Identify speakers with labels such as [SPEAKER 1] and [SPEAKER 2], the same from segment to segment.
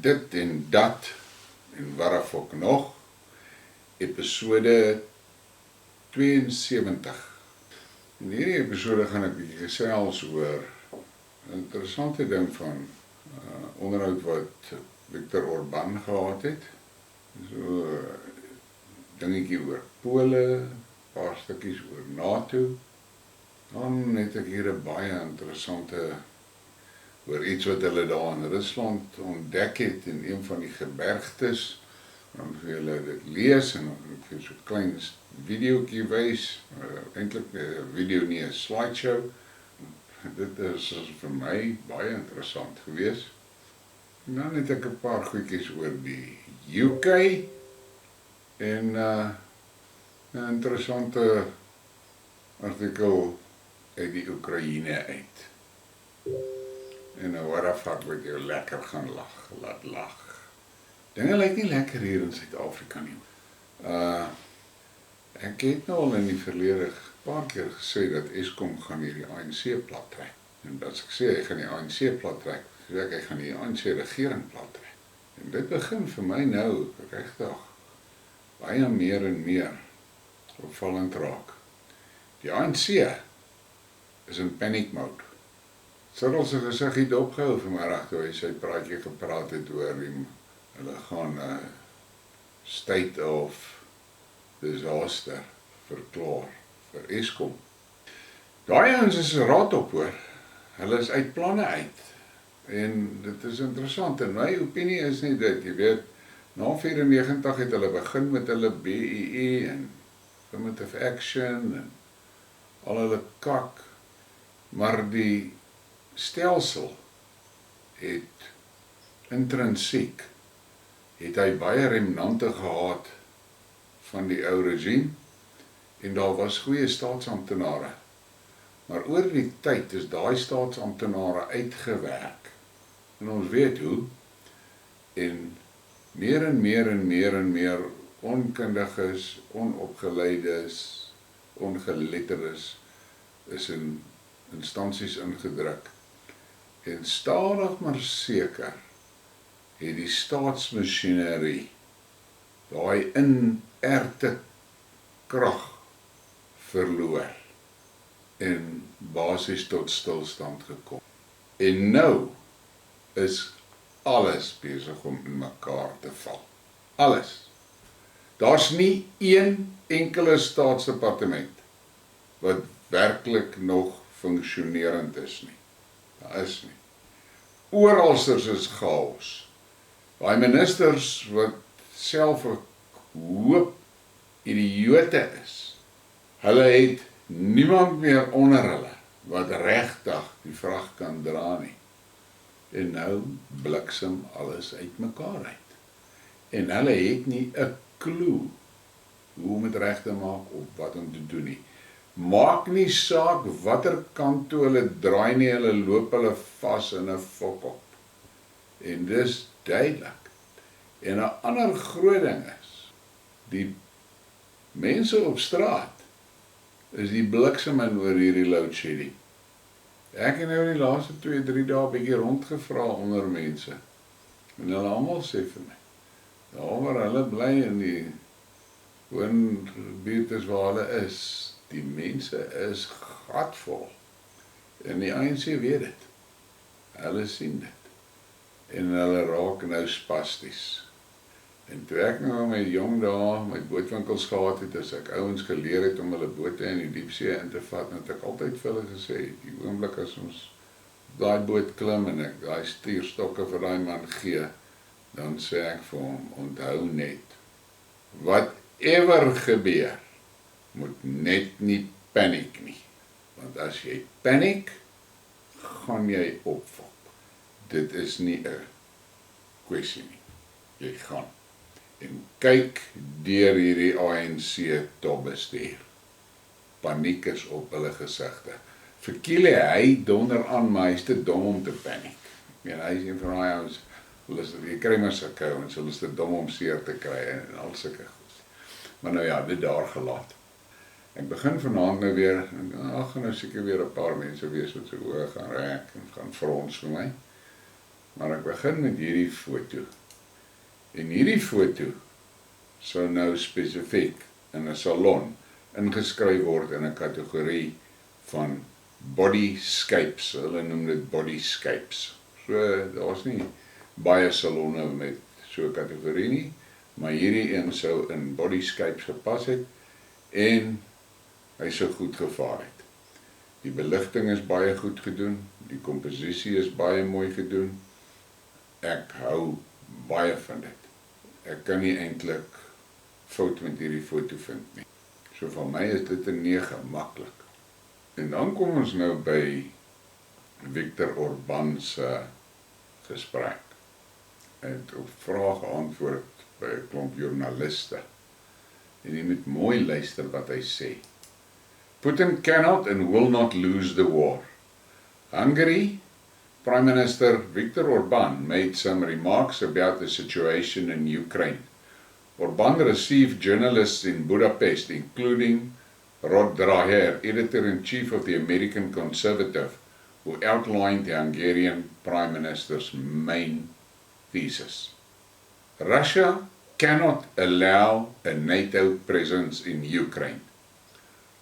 [SPEAKER 1] dit en dat en waaraf ook nog, episode 72. In hierdie episode gaan ek bietjie gesels oor 'n interessante ding van onderhoud wat Viktor Orban gehad het. So dingetjie oor Pole, paar stukkies oor NATO. Dan het ek hier 'n baie interessante oor iets wat hulle daar in Rusland ontdek het in een van die gebergtes. Dan vir julle dit lees en dan vir so 'n klein videoetjie wys, eintlik 'n video nie 'n slideshow. Dit is vir my baie interessant geweest. En dan het ek 'n paar goedjies oor die UK en 'n interessante artikel uit die Oekraïne uit. En nou waaraf wat jou lekker gaan laat lag. Dinge lyk nie lekker hier in Suid-Afrika nie. Ek het nou al in die verlede 'n paar keer gesê dat Eskom gaan hierdie ANC plat trek. En as ek sê hy gaan die ANC plat trek, sê ek hy gaan die ANC regering plat trek. En dit begin vir my nou regtig baie meer en meer opvallend raak. Die ANC is in panic mode. Cyril se gesig het opgehou vanmiddag toe hy sy praatjie gepraat het oor hulle gaan state of disaster verklaar vir Eskom. Daai ouens is raad op hoor. Hulle is uit planne uit. En dit is interessant. En my opinie is nie dit, jy weet, na 94 het hulle begin met hulle BEE en Affirmative Action en al hulle kak, maar die stelsel het intrinsiek, het hy baie remnante gehad van die ou regime en daar was goeie staatsamptenare. Maar oor die tyd is daai staatsamptenare uitgewerk. En ons weet hoe. En meer onkundiges, onopgeleides, ongeletterdes is in instansies ingedruk. En stadig maar seker het die staatsmasjinerie daai inerte krag verloor en basies tot stilstand gekom. En nou is alles besig om in mekaar te val. Alles. Daar's nie een enkele staatsdepartement wat werklik nog funksionerend is nie. Daar is nie. Oralsters is chaos. Daai ministers wat self 'n hoop idiote is, hulle het niemand meer onder hulle wat regtig die vrag kan dra nie. En nou bliksem alles uitmekaar uit. En hulle het nie 'n klou hoe om dit reg te maak of wat om te doen nie. Maak nie saak watter kant toe hulle draai nie, hulle loop hulle vas in 'n fok op. En dis duidelik. En 'n ander groot ding is, die mense op straat is die bliksem in oor hierdie load shedding. Ek het nou die laaste 2-3 dae bietjie rondgevra onder mense. En hulle almal sê vir my, daar waar hulle bly in die woonbuurte waar hulle is, die mense is gatvol. En die ANC weet dit. Hulle sien dit. En hulle raak nou spasties. En toe ek nou my jong dae my bootwinkels gehad het, as ek ouens geleer het om hulle bote in die diepsee in te vat, het ek altyd vir hulle gesê, die oomblik as ons daai boot klim en ek daai stuurstokke vir daai man gee, dan sê ek vir hom, onthou net, whatever gebeur, moet net nie paniek nie. Want as jy paniek, gaan jy opvop. Dit is nie 'n kwessie nie. Jy gaan. En kyk deur hierdie ANC topbestuur. Paniek is op hulle gesigte. Vir Kile, hy donder aan, maar hy is te dom om te paniek. Ek meen, hy is een van daai ouens, jy kry maar sulke ouens, hulle is te dom om seer te kry en al sulke goed. Maar nou ja, dit daar gelaat. Ek begin vanaand nou weer, gaan nou seker weer 'n paar mense wees wat se oë gaan rek en gaan frons vir my. Maar ek begin met hierdie foto. En hierdie foto sou nou spesifiek in 'n salon ingeskryf word in 'n kategorie van bodyscapes. Hulle noem dit bodyscapes. So, daar's nie baie salonne met so 'n kategorie nie, maar hierdie een sou in bodyscapes gepas het en hy sou goed gevaar het. Die beligting is baie goed gedoen, die komposisie is baie mooi gedoen. Ek hou baie van dit. Ek kan nie eintlik fout met hierdie foto vind nie. So van my is dit 'n 9, maklik. En dan kom ons nou by Viktor Orban se gesprek. Hy het op vrae geantwoord by 'n klomp joernaliste. En jy moet mooi luister wat hy sê. Putin cannot and will not lose the war. Hungary Prime Minister Viktor Orban made some remarks about the situation in Ukraine. Orban received journalists in Budapest, including Rod Dreher, editor-in-chief of the American Conservative, who outlined the Hungarian Prime Minister's main thesis. Russia cannot allow a NATO presence in Ukraine.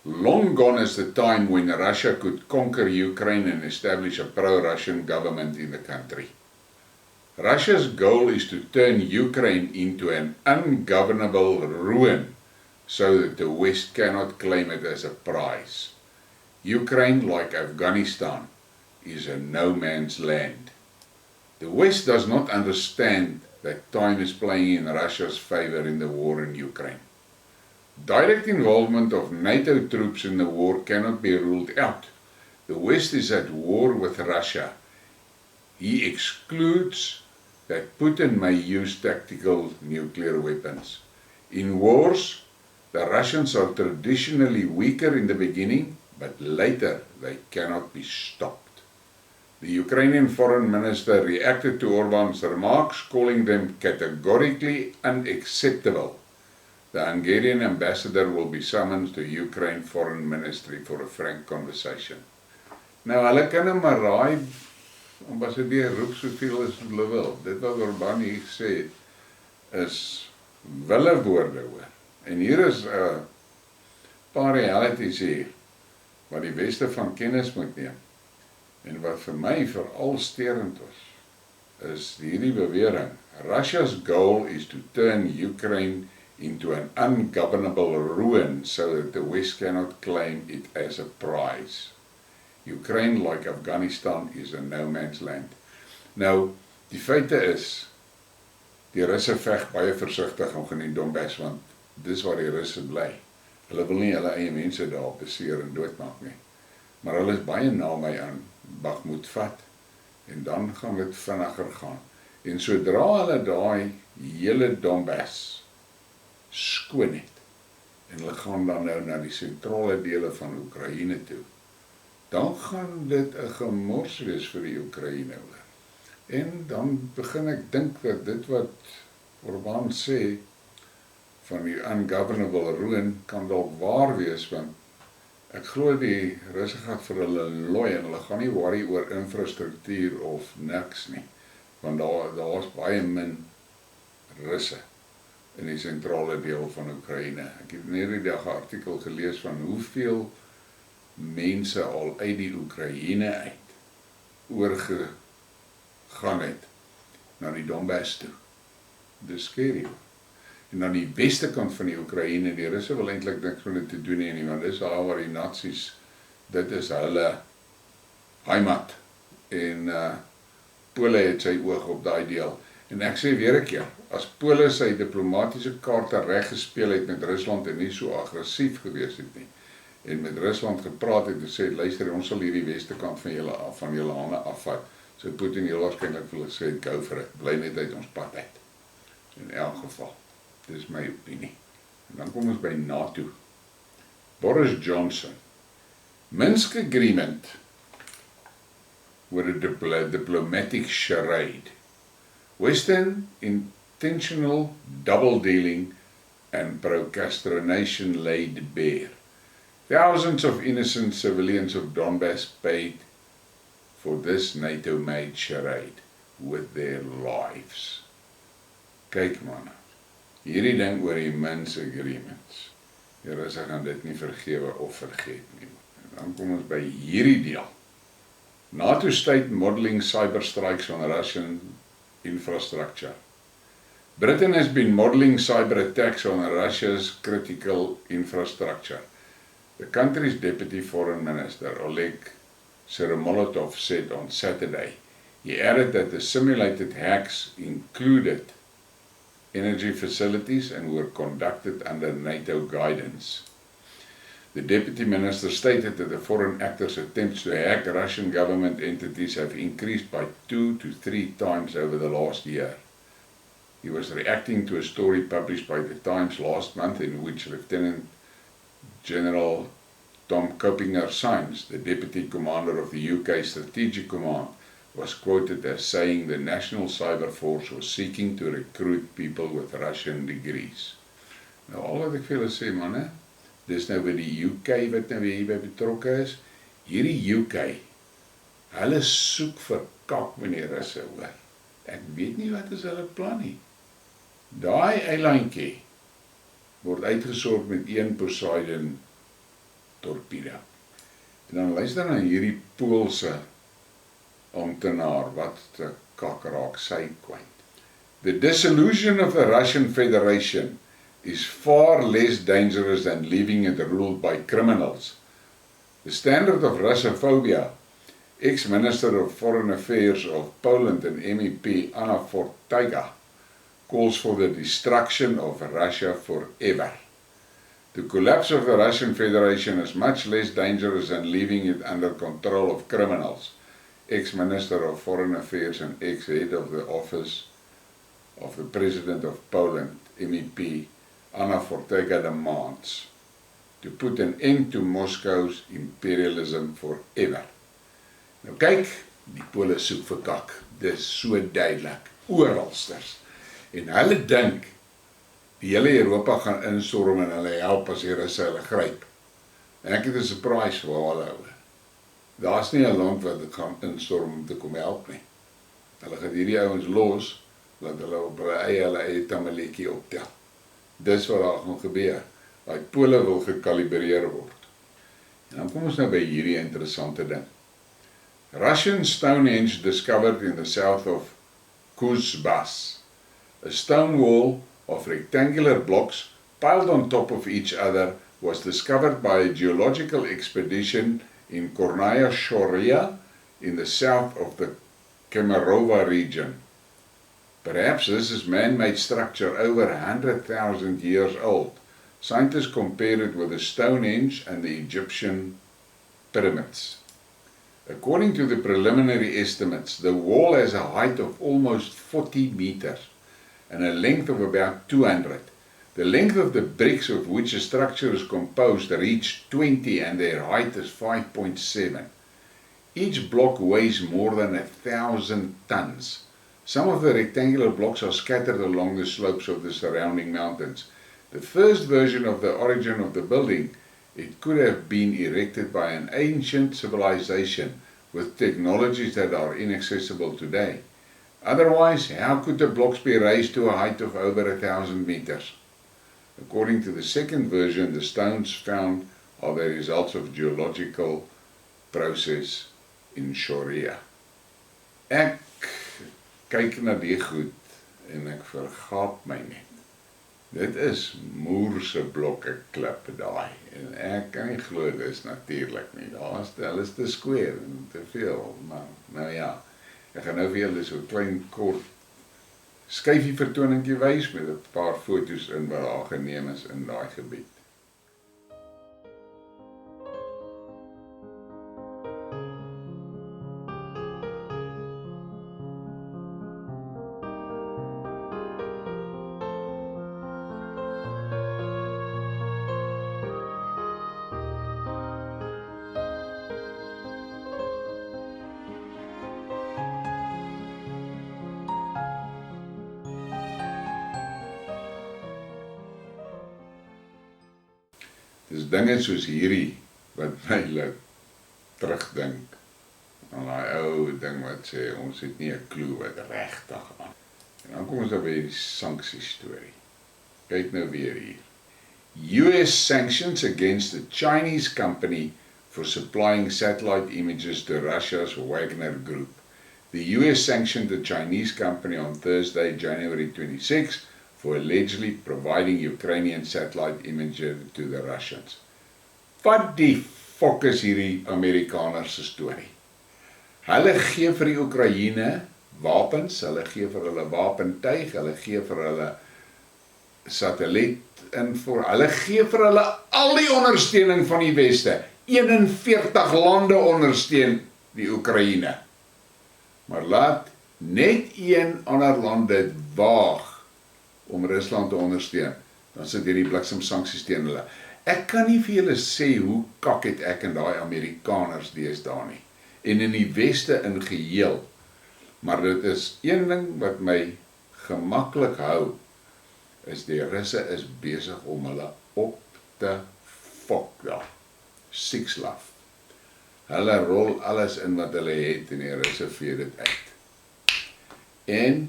[SPEAKER 1] Long gone is the time when Russia could conquer Ukraine and establish a pro-Russian government in the country. Russia's goal is to turn Ukraine into an ungovernable ruin so that the West cannot claim it as a prize. Ukraine, like Afghanistan, is a no man's land. The West does not understand that time is playing in Russia's favor in the war in Ukraine. Direct involvement of NATO troops in the war cannot be ruled out. The West is at war with Russia. He excludes that Putin may use tactical nuclear weapons. In wars, the Russians are traditionally weaker in the beginning, but later they cannot be stopped. The Ukrainian foreign minister reacted to Orban's remarks, calling them categorically unacceptable. The Hungarian ambassador will be summoned to Ukraine Foreign Ministry for a frank conversation. Nou, hulle kan nou maar raai, ambassadeur roep soveel as hulle wil. Dit wat Orban hier gesê het, is wille woorde hoor. En hier is 'n paar realities hier, wat die Weste van kennis moet neem. En wat vir my veral sterend was, is hierdie bewering. Russia's goal is to turn Ukraine into an ungovernable ruin so that the West cannot claim it as a prize. Ukraine, like Afghanistan, is a no man's land. Nou, die feite is, die Russe veg baie versigtig om in Donbass, want dis waar die Russe bly. Hulle wil nie hulle eie mense daar beseer en doodmaak nie. Maar hulle is baie naby aan Bakhmut vat, en dan gaan dit vinniger gaan. En sodra hulle daai hele Donbass skoon het, en hulle gaan dan nou na die sentrale dele van Oekraïne toe, dan gaan dit 'n gemors wees vir die Oekraïne. En dan begin ek dink dat dit wat Orban sê, van die ungovernable ruin, kan dalk waar wees, want ek glo die Russe gaan vir hulle looi, en hulle gaan nie worry oor infrastruktuur of niks nie, want daar is baie min Russe in die sentrale deel van Oekraïne. Ek het net die dag 'n artikel gelees van hoeveel mense al uit die Oekraïne uit oorgegaan het na die Donbass toe. Dis scary. En dan die weste kant van die Oekraïne, die Russe wil eintlik niks van dit te doen nie, want dis daar waar die Nazis, dit is hulle heimat. En Pole het sy oog op daai deel. En ek sê weer 'n keer, as Pole sy diplomatiese kaarte reg gespeel het met Rusland en nie so aggressief gewees het nie, en met Rusland gepraat het en sê, luister, ons sal hierdie weste kant van julle hande afvat, so Putin heel waarskynlik wil sê, go for it, bly net uit ons pad uit. In elk geval, dis my opinie. En dan kom ons by NATO. Boris Johnson, Minsk Agreement were a diplomatic charade. Western intentional double-dealing and procrastination laid bare. Thousands of innocent civilians of Donbass paid for this NATO-made charade. with their lives. Kyk man, hierdie ding oor die Minsk agreements. Die Russe gaan dit nie vergewe of vergeet nie. En dan kom ons by hierdie deel. NATO state modeling cyber strikes on Russian infrastructure. Britain has been modeling cyber attacks on Russia's critical infrastructure. The country's Deputy Foreign Minister, Oleg Seremolotov, said on Saturday. He added that the simulated hacks included energy facilities and were conducted under NATO guidance. The Deputy Minister stated that the foreign actors' attempts to hack Russian government entities have increased by 2 to 3 times over the last year. He was reacting to a story published by The Times last month in which Lieutenant General Tom Coppinger-Symes, the Deputy Commander of the UK Strategic Command, was quoted as saying the National Cyber Force was seeking to recruit people with Russian degrees. Nou al wat ek vir julle sê manne, dis nou by die UK wat nou hierby betrokke is. Hierdie UK, hulle soek vir kak meneer Russe hoor. Ek weet nie wat is hulle plan nie. Daai eilandjie word uitgesort met 1 Poseidon torpedo. En dan luister na hierdie Poolse amptenaar wat te kak raak sy kwyt. The dissolution of the Russian Federation is far less dangerous than leaving it ruled by criminals. The standard of Russophobia, ex-Minister of Foreign Affairs of Poland and MEP Anna Fortyga, calls for the destruction of Russia forever. The collapse of the Russian Federation is much less dangerous than leaving it under control of criminals. Ex-Minister of Foreign Affairs and ex-head of the Office of the President of Poland, MEP Anna Fortyga, demands to put an end to Moscow's imperialism forever. Nou kyk, die Pole soek vir kak. Dis so duidelik, oralsters. En hulle dink, die hele Europa gaan instorm en hulle help as die Russe hulle gryp. En ek het 'n surprise vir hulle. Daar's nie 'n land wat dit gaan instorm om te kom help nie. Hulle gaan hierdie ouens los, dat hulle op hulle eie tamaletjie optel. Dis wat daar gaan gebeur. Daai Pole wil gekalibreer word. En dan kom ons nou by hierdie interessante ding. Russian Stonehenge discovered in the south of Kuzbas. A stone wall of rectangular blocks piled on top of each other was discovered by a geological expedition in Kornaya Shoria in the south of the Kemerovo region. Perhaps this is man-made structure over 100,000 years old. Scientists compare it with the Stonehenge and the Egyptian pyramids. According to the preliminary estimates, the wall has a height of almost 40 meters and a length of about 200. The length of the bricks of which the structure is composed reach 20 and their height is 5.7. Each block weighs more than 1,000 tons. Some of the rectangular blocks are scattered along the slopes of the surrounding mountains. The first version of the origin of the building, it could have been erected by an ancient civilization with technologies that are inaccessible today. Otherwise, how could the blocks be raised to a height of over 1,000 meters? According to the second version, the stones found are the results of geological process in Shoria. Ek kyk na die goed en ek vergaap my net. Dit is moerse blokke klip daai en ek kan nie glo dit is natuurlik nie. Hulle is te square en te veel, maar nou ja. Ek gaan nou vir julle so 'n klein kort skyfie vertoningkie wys met 'n paar foto's in wat daar geneem is in daai gebied. Dis dinge soos hierdie wat my laat terugdink Dan daai ou ding wat sê, ons het nie 'n klou wat regtig aan. En dan kom ons dan by die sanksie storie. Kyk nou weer hier. US sanctions against the Chinese company for supplying satellite images to Russia's Wagner Group. The US sanctioned the Chinese company on Thursday, January 26, for allegedly providing Ukrainian satellite imagery to the Russians. Wat die fok is hierdie Amerikaners se storie? Hulle gee vir die Oekraïne wapens, hulle gee vir hulle wapentuig, hulle gee vir hulle satelliet invoer, hulle gee vir hulle al die ondersteuning van die Weste. 41 lande ondersteun die Oekraïne. Maar laat net een ander land dit waag om Rusland te ondersteun, dan sit hierdie bliksemsanksies teen hulle. Ek kan nie vir julle sê hoe kak het ek en daai Amerikaners deesdae nie. En in die Weste in geheel. Maar dit is een ding wat my gemaklik hou, is die Russe is besig om hulle op te fok daar. Six love. Hulle rol alles in wat hulle het en die Russe vee dit uit. En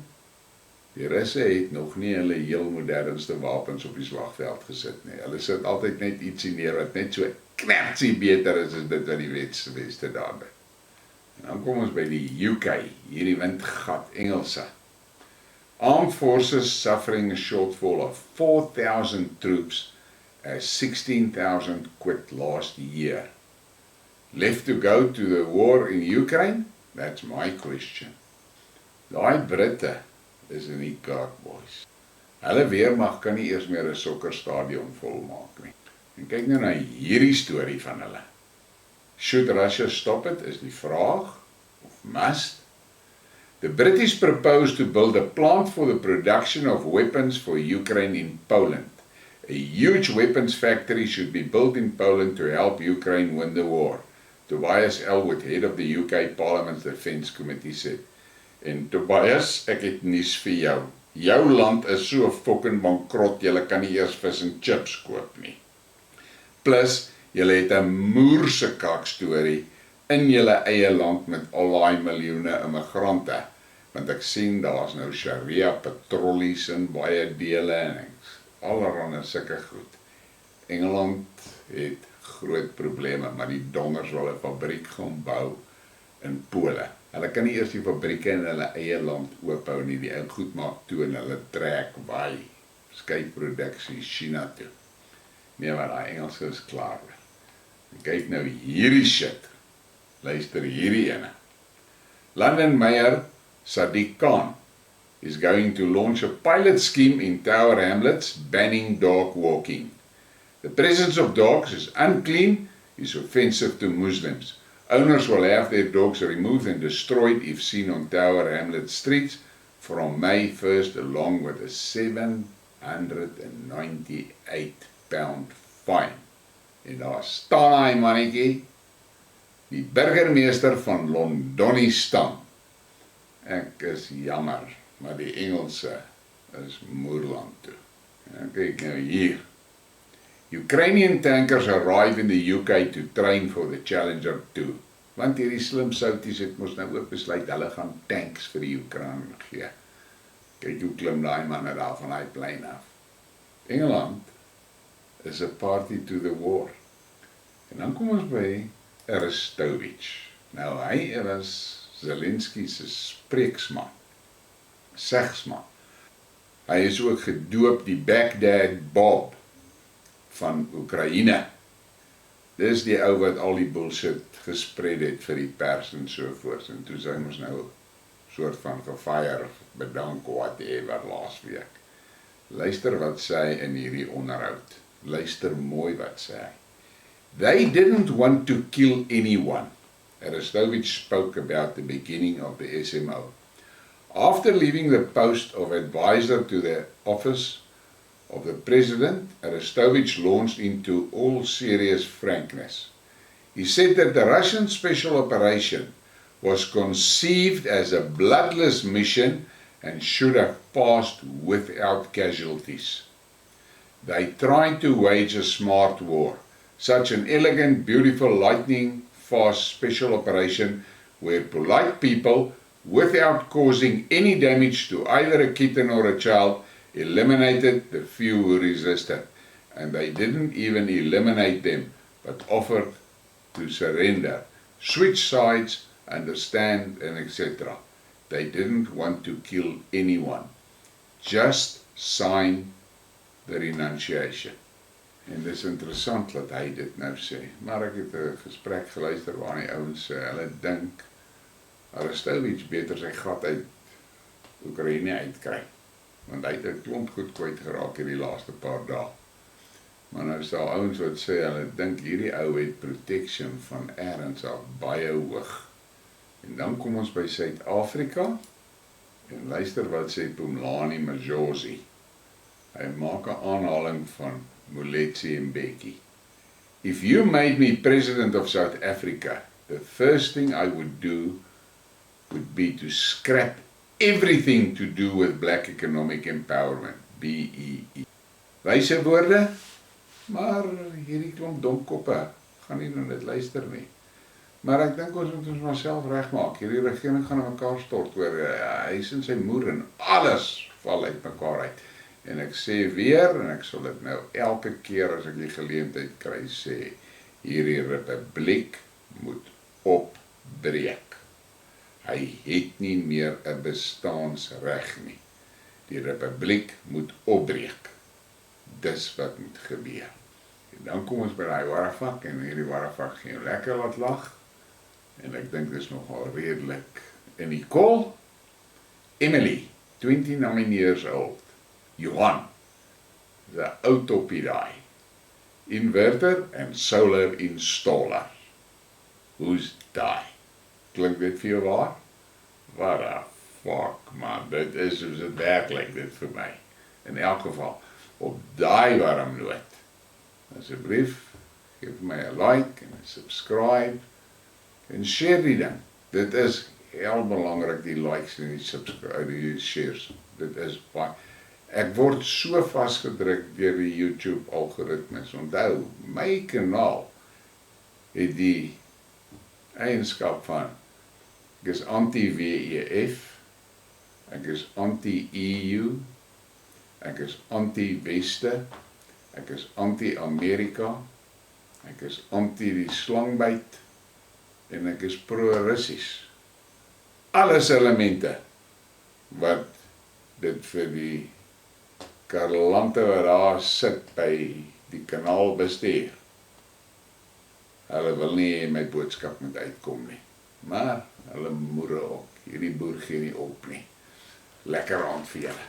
[SPEAKER 1] die Russe het nog nie hulle heel modernste wapens op die slagveld gesit nie. Hulle sit altyd net ietsie neer wat net so knertsie beter is as dit wat die Weste daar doen. En dan kom ons by die UK, hierdie windgat Engelse. Armed forces suffering a shortfall of 4,000 troops as 16,000 quit last year. Left to go to the war in Ukraine? That's my question. Daai Britte is in die kaart, boys. Hulle weermag kan nie eers meer 'n sokkerstadion volmaak nie. En kyk nou na hierdie storie van hulle. Should Russia stop it, is die vraag, of must? The British proposed to build a plant for the production of weapons for Ukraine in Poland. A huge weapons factory should be built in Poland to help Ukraine win the war. Tobias Elwood, head of the UK Parliament's Defence Committee, said. En Tobias, ek het nuus vir jou. Jou land is so fucking bankrot, julle kan nie eers vis en chips koop nie. Plus, julle het 'n moerse kakstorie in julle eie land met al daai miljoene immigrante. Want ek sien daar's nou Sharia patrollies in baie dele en allerhande sulke goed. Engeland het groot probleme, maar die donders wil 'n fabriek gaan bou in Pole. Hulle kan nie eers die fabrieke in hulle eie land oophou nie, die ou goed maak toe en hulle trek waai, skuif produksie China toe. Nee, maar daai Engelse is klaar. Kyk nou hierdie shit. Luister hierdie ene. London Mayor Sadiq Khan is going to launch a pilot scheme in Tower Hamlets banning dog walking. The presence of dogs is unclean, is offensive to Muslims. Owners will have their dogs removed and destroyed if seen on Tower Hamlets streets from May 1st, along with a £798 fine. En daar staan hy mannetjie, die burgemeester van Londonistan. Ek is jammer, maar die Engelse is Moerland toe. En kyk nou hier. Ukrainian tankers arrive in the UK to train for the Challenger 2. Want hierdie slim souties het mos nou ook besluit, hulle gaan tanks vir die Oekraïne gee. Kyk hoe klim daai manne daar van die plein af. Engeland is a party to the war. En dan kom ons by Arestovich. Nou hy was Zelensky se spreeksman, segsman. Hy is ook gedoop die Baghdad Bob van Oekraïne. Dis die ou wat al die bullshit gespreid het vir die pers en sovoorts. En toe sy ons nou soort van gefire, bedank whatever laasweek. Luister wat sê hy in hierdie onderhoud. Luister mooi wat sê hy. They didn't want to kill anyone. Arestovich spoke about the beginning of the SMO. After leaving the post of advisor to the office of the president, Arestovich launched into all serious frankness. He said that the Russian special operation was conceived as a bloodless mission and should have passed without casualties. They tried to wage a smart war. Such an elegant, beautiful, lightning-fast special operation where polite people, without causing any damage to either a kitten or a child, eliminated the few who resisted. And they didn't even eliminate them, but offered to surrender, switch sides, understand, and etc. They didn't want to kill anyone, just sign the renunciation. En dis interessant dat hy dit nou sê. Maar ek het 'n gesprek geluister waar die ouens sê, hulle dink Aristowitz beter sy gat uit Oekraïne uitkry. Want hy het 'n klomp goed kwyt geraak hierdie laaste paar dae. Maar nou is daar ouens wat sê, hulle dink hierdie ou het protection van ergens af baie hoog. En dan kom ons by Suid-Afrika, en luister wat sê Moeletsi Mbekie. Hy maak 'n aanhaling van Moeletsi Mbekie. If you made me president of South Africa, the first thing I would do would be to scrap everything to do with black economic empowerment, BEE. Wyse woorde, maar hierdie klomp domkoppe gaan nie na dit luister nie. Maar ek dink ons moet ons maar self regmaak. Hierdie regering gaan in mekaar stort oor hy en sy moer en alles val uit mekaar uit. En ek sê weer, en ek sal dit nou elke keer as ek die geleentheid kry sê, hierdie republiek moet opbreek. Hy het nie meer 'n bestaansreg nie. Die republiek moet opbreek. Dis wat moet gebeur. En dan kom ons by daai warrafak, en hierdie warrafak gaan jou lekker laat lag. En ek dink dis nogal redelik. En Nicole, Emily, 29 years old. Johan, the ou toppie daai. Inverter en solar installer. Hoe's daai? Klink dit vir jou waar? What a fuck man, dit is soos dit werklik dit vir my. In elk geval, op daai warmnoot, asseblief, geef my 'n like en 'n subscribe en share die ding. Dit is heel belangrik, die likes en die shares. Dit is baie. Ek word so vasgedruk deur die YouTube algoritmes. Onthou, my kanaal het die eienskap van ek is anti-WEF, ek is anti-EU, ek is anti-Weste, ek is anti-Amerika, ek is anti die slangbyt en ek is pro-Russies. Alles elemente wat dit vir die karlante wat daar sit by die kanaal bestuur. Hulle wil nie my boodskap moet uitkom nie. Maar hulle moere ook. Hierdie boer gee nie op nie. Lekker aand vir julle.